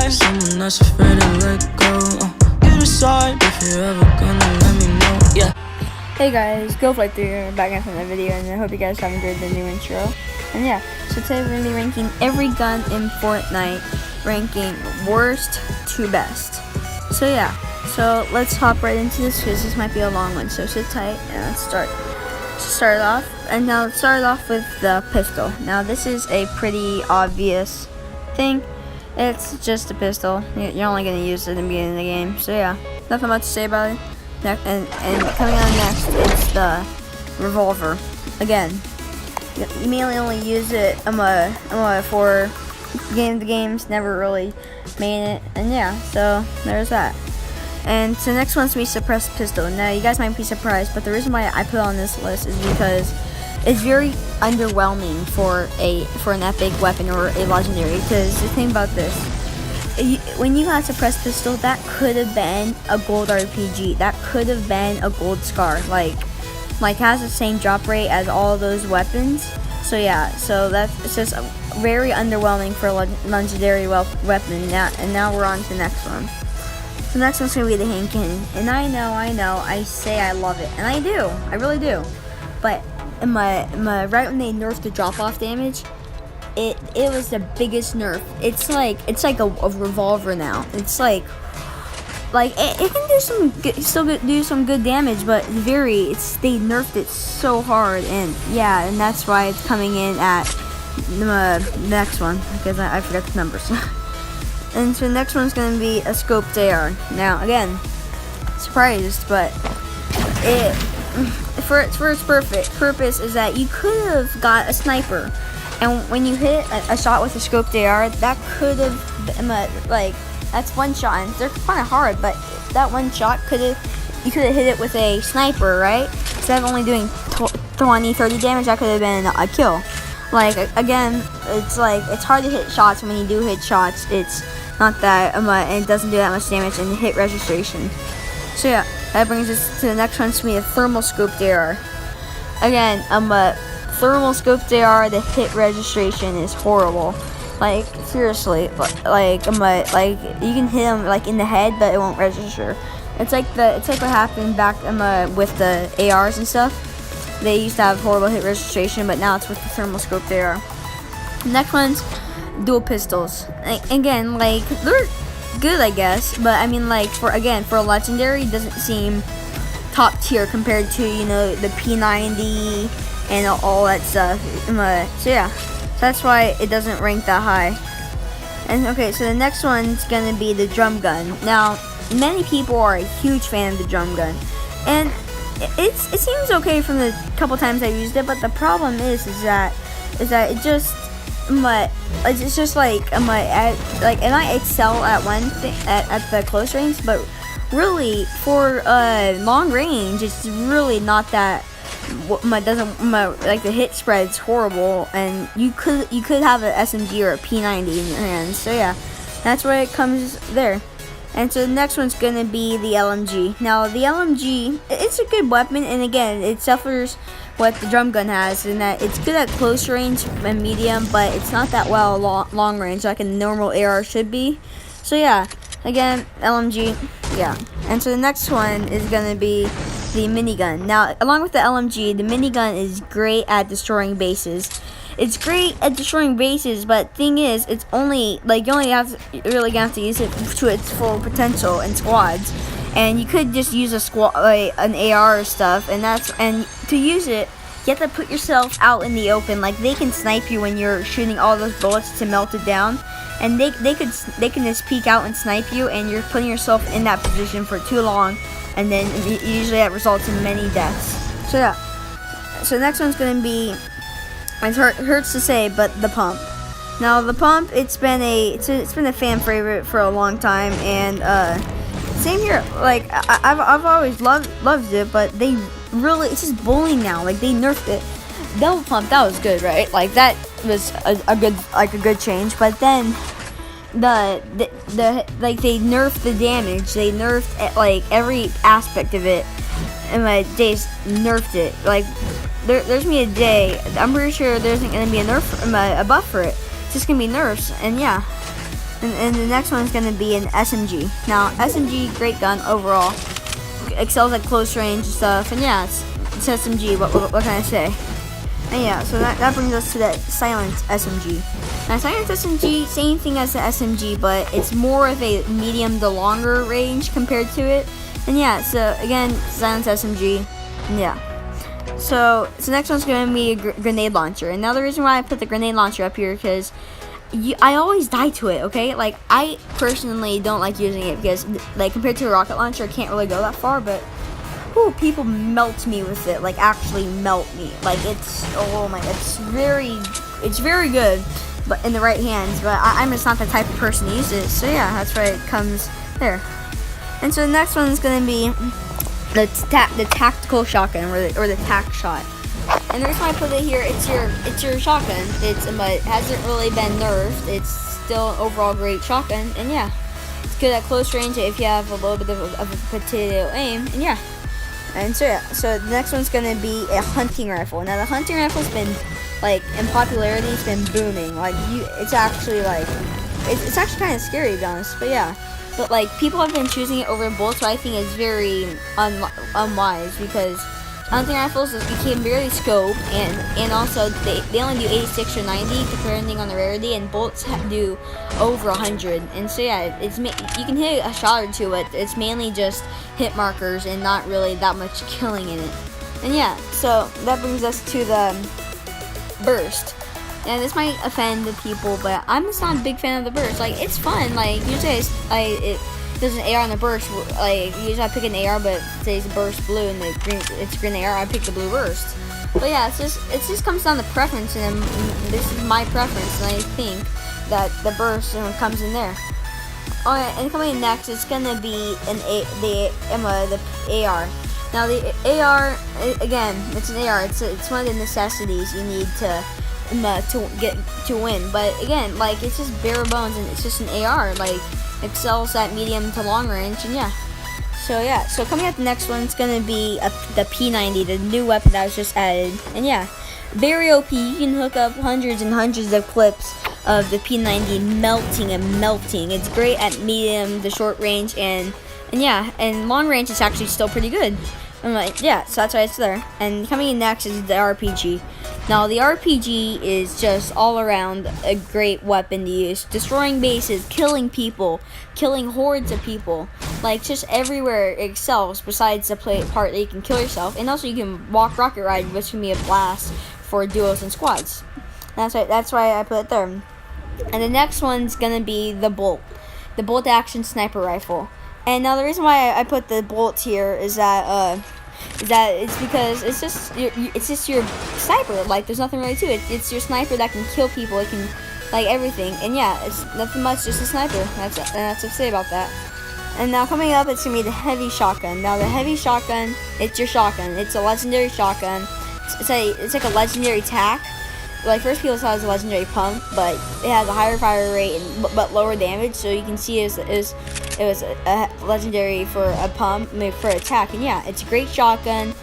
I someone that's afraid to let go. You decide if you're ever gonna let me know. Yeah. Hey guys, Goflight here, back in from the video, and I hope you guys have enjoyed the new intro. And yeah, so today we're going to be ranking every gun in Fortnite, ranking worst to best. So yeah, so let's hop right into this because this might be a long one, so sit tight and let's start off. And now let's start off with the pistol. Now this is a pretty obvious thing. It's just a pistol. You're only going to use it in the beginning of the game. So yeah, nothing much to say about it. And coming on next, it's the revolver. Again, you mainly only use it for games, never really made it. And yeah, so there's that. And so the next one's gonna be suppressed pistol. Now you guys might be surprised, but the reason why I put it on this list is because it's very underwhelming for an epic weapon or a legendary. Because the thing about this, when you got suppressed pistol, that could have been a gold RPG. That could have been a gold scar. Like has the same drop rate as all of those weapons. So yeah, so it's just very underwhelming for a legendary weapon. Now we're on to the next one. So the next one's gonna be the hand cannon. And I know, I say I love it, and I do, I really do. But right when they nerfed the drop off damage, it was the biggest nerf. It's like a revolver now. It's like it can do some good damage, but they nerfed it so hard, and yeah, and that's why it's coming in at the next one, because I forgot the numbers. And so the next one's gonna be a scoped AR. Now again, surprised, but for its purpose is that you could have got a sniper. And when you hit a shot with a scoped AR, that could have been that's one shot, and they're kind of hard, but that one shot you could have hit it with a sniper, right? Instead of only doing 20-30 damage, that could have been a kill. Again, it's hard to hit shots. When you do hit shots, it's not that and it doesn't do that much damage, and hit registration. So yeah, that brings us to the next one. To be a thermal scoped AR. Again, thermal scoped AR, the hit registration is horrible. Seriously, you can hit them in the head, but it won't register. It's like what happened back with the ARs and stuff. They used to have horrible hit registration, but now it's with the thermal scoped AR. Next one's dual pistols. Again, they're good, I guess, but I mean, for a legendary, it doesn't seem top tier compared to the P90 and all that stuff. So yeah, so that's why it doesn't rank that high. And okay, so the next one's gonna be the drum gun. Now, many people are a huge fan of the drum gun, and it seems okay from the couple times I used it. But the problem is that it just it's just and I excel at one thing at the close range, but really for long range, it's really not that. The hit spread's horrible, and you could have an SMG or a P90 in your hands. So yeah, that's where it comes there. And so the next one's gonna be the LMG. Now the LMG, it's a good weapon, and again, it suffers what the drum gun has, in that it's good at close range and medium, but it's not that well long range like a normal AR should be. So yeah, again, LMG, yeah. And so the next one is gonna be the minigun. Now, along with the LMG, the minigun is great at destroying bases. It's great at destroying bases, but thing is, it's only you only have to use it to its full potential in squads. And you could just use an AR or stuff, and to use it, you have to put yourself out in the open. They can snipe you when you're shooting all those bullets to melt it down, and they can just peek out and snipe you, and you're putting yourself in that position for too long. And then usually that results in many deaths. So yeah. So the next one's gonna be, it hurts to say, but the pump. Now the pump, it's been a fan favorite for a long time, and same here. I've always loved it, but it's just bullying now. They nerfed it. Double pump, that was good, right? That was a good change. But then they nerfed the damage. They nerfed every aspect of it, and they just nerfed it. There's gonna be a day, I'm pretty sure there's gonna be a buff for it. It's just gonna be nerfs, and yeah. And the next one is going to be an SMG. Now, SMG, great gun overall. Excels at close range and stuff. And yeah, it's SMG. What can I say? And yeah, so that brings us to the silent SMG. Now, silent SMG, same thing as the SMG, but it's more of a medium to longer range compared to it. And yeah, so again, silent SMG. And yeah. So next one's going to be a grenade launcher. And now the reason why I put the grenade launcher up here because I always die to it, okay? Like, I personally don't like using it because, like, compared to a rocket launcher, I can't really go that far, but people melt me with it, like, actually melt me. Like, it's very good, but in the right hands, but I'm just not the type of person to use it, so yeah, that's why it comes there. And so the next one is going to be the tactical shotgun, or the tac shot. And the reason why I put it here, it's your shotgun. It hasn't really been nerfed. It's still an overall great shotgun, and yeah, it's good at close range if you have a little bit of a potato aim, and yeah. And so yeah, so the next one's gonna be a hunting rifle. Now the hunting rifle's been, like, in popularity, it's been booming. Like, it's actually kind of scary to be honest, but yeah. But like, people have been choosing it over bullets, so I think it's very unwise because hunting rifles you can barely scope, and also they only do 86 or 90 depending on the rarity, and bullets do over 100. And so yeah, you can hit a shot or two, but it's mainly just hit markers and not really that much killing in it. And yeah, so that brings us to the burst. And this might offend the people, but I'm just not a big fan of the burst. Like, it's fun. Like, usually there's an AR on the burst. Like, usually I pick an AR, but today's burst blue and it's green AR. I pick the blue burst. But yeah, it just comes down to preference, and this is my preference, and I think that the burst comes in there. Alright, and coming in next, it's gonna be the AR. Now the AR, again, it's an AR. It's one of the necessities you need to win. But again, like, it's just bare bones, and it's just an AR. Like, excels at medium to long range, and yeah. So yeah, so coming up the next one, it's gonna be the P90, the new weapon that was just added, and yeah, very OP. You can hook up hundreds and hundreds of clips of the P90 melting. It's great at medium to short range, and yeah, and long range it's actually still pretty good. I'm like, yeah, so that's why it's there. And coming in next is the RPG. Now, the RPG is just all around a great weapon to use. Destroying bases, killing people, killing hordes of people. Like, just everywhere it excels, besides the part that you can kill yourself. And also you can walk rocket ride, which can be a blast for duos and squads. That's why I put it there. And the next one's gonna be the bolt action sniper rifle. And now the reason why I put the bolt here is that it's because it's just your sniper. Like, there's nothing really to it. It's your sniper that can kill people. It can, like, everything. And yeah, it's nothing much, just a sniper. That's what to say about that. And now coming up, it's gonna be the heavy shotgun. Now the heavy shotgun, it's your shotgun. It's a legendary shotgun. It's like a legendary tac. Like, first people saw it as a legendary pump, but it has a higher fire rate but lower damage. So you can see it was a legendary for a pump, for attack. And yeah, it's a great shotgun,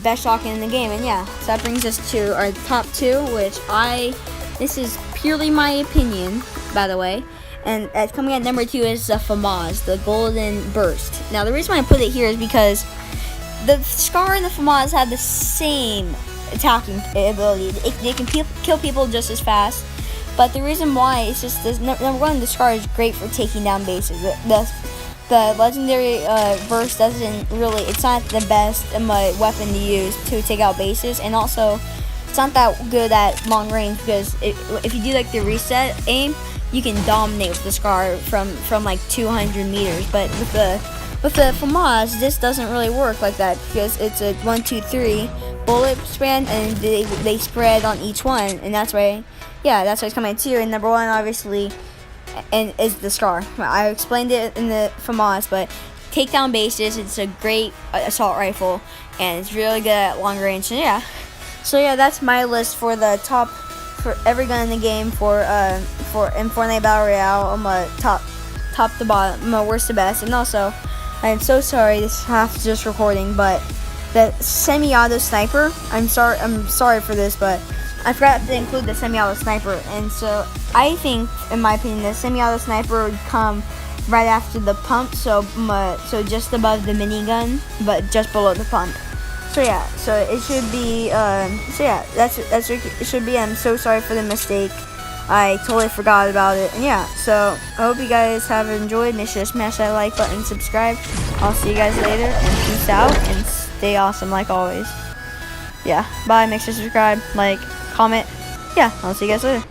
best shotgun in the game. And yeah, so that brings us to our top two, which this is purely my opinion, by the way. And coming at number 2 is the FAMAS, the Golden Burst. Now the reason why I put it here is because the Scar and the FAMAS have the same attacking ability. They can kill people just as fast, but the reason why is just this. Number one, the Scar is great for taking down bases. The legendary burst doesn't really. It's not the best weapon to use to take out bases, and also it's not that good at long range because if you do like the reset aim, you can dominate with the Scar from like 200 meters. But with the FAMAS, this doesn't really work like that because it's a 1, 2, 3 bullet span, and they spread on each one, and that's why it's coming at 2. And number 1, obviously, and is the Scar. I explained it in the FAMAS, but take down bases. It's a great assault rifle, and it's really good at long range. And yeah, so yeah, that's my list for the top for every gun in the game for in Fortnite Battle Royale. I'm top to bottom, worst to best, and also I'm so sorry this is half just recording, but the semi-auto sniper, I'm sorry for this, but I forgot to include the semi-auto sniper, and so I think, in my opinion, the semi-auto sniper would come right after the pump, so just above the minigun, but just below the pump. So yeah, so it should be. So yeah, that's it should be. I'm so sorry for the mistake. I totally forgot about it. And yeah, so I hope you guys have enjoyed. Make sure to smash that like button and subscribe. I'll see you guys later, and peace out, and stay awesome like always. Yeah, bye. Make sure to subscribe, like, comment. Yeah, I'll see you guys later.